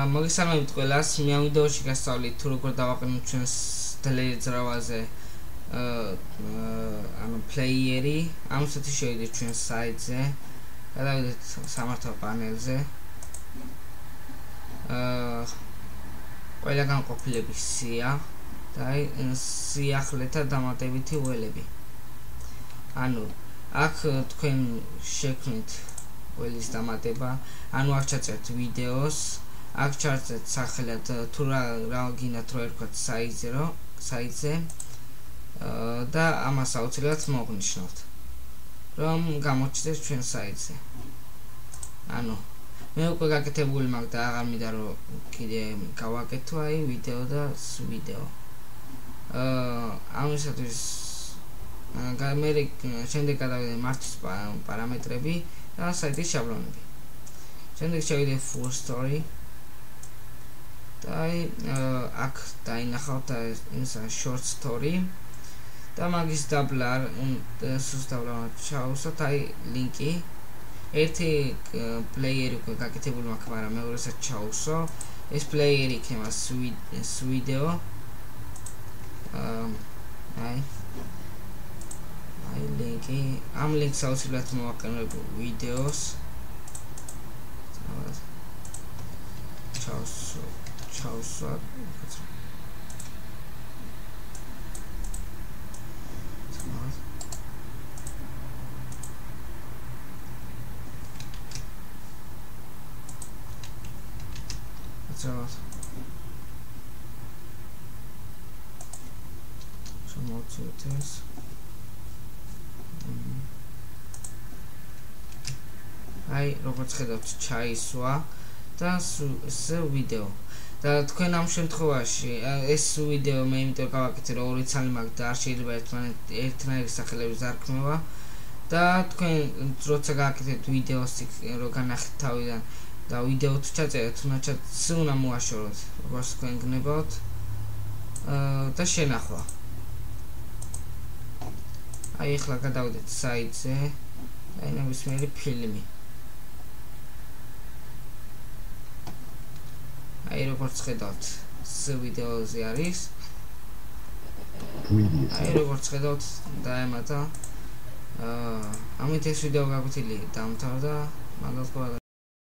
მოგესალმებით ყველას. მე ამ ვიდეოში გასწავლით თუ როგორ დავაყენოთ ჩვენს ტელეძრავაზე პლეიერი. ამისათვის შევიდეთ ჩვენს საიტზე, გადავიდეთ სამართალ პანელზე. ყველა განყოფილების სია და სიახლეთა დამატებითი ველები. ანუ აქ თქვენ შექმნით ველის დამატება, ანუ აქ ჩაწერთ ვიდეოს, აქ ჩაწერთ სახელად თუ რა გინდათ რომ ერქვათ საიტზე და ამას აუცილებლად მოგნიშნოთ რომ გამოჩნდეს ჩვენ საიტზე. ანუ მე უკვე გაკეთებული მაქვს და აღარ მინდა რომ კიდე გავაკეთო აი ვიდეო და ვიდეო. ამისათვის მე შემდეგ გადავიდე მართვის პარამეტრები და საიტის შაბლონები. შემდეგ შევიდე full story და აქ დაინახავთ ისა short story და მაგის დაბლა სუსტავად ჩავუსვათ აი ლინკი. ერთი პლეიერი უკვე გაკეთებული მაქვს, მაგრამ მეორესაც ჩავუსვო. ეს პლეიერი იქნება ვიდეო. აი ლინკი, ამ ლინკს აუცილებლად მოვაყენებ ვიდეოს. ჩავუსვა. აი როგორც ხედავთ ჩაისვა და ეს ვიდეო და თქვენ ამ შემთხვევაში ეს ვიდეო მე იმიტომ გავაკეთე რომ ორი ცალი მაქვს და არ შეიძლება ერთნაირი სახელების დარქმევა და თქვენ როცა გააკეთებთ ვიდეოს რო განახეთ თავიდან და ვიდეო თუ ჩაწერეთ უნდა მოაშოროთ როგორც თქვენ გნებავთ და შენახვა. აი ახლა გადავიდეთ საიტზე და ნებისმიერი ფილმი. აი როგორც ხედავთ ვიდეოზე არის. აი როგორც ხედავთ დაემატა. ამით ეს ვიდეო გაგვთილი დამთავრდა. მაგალითად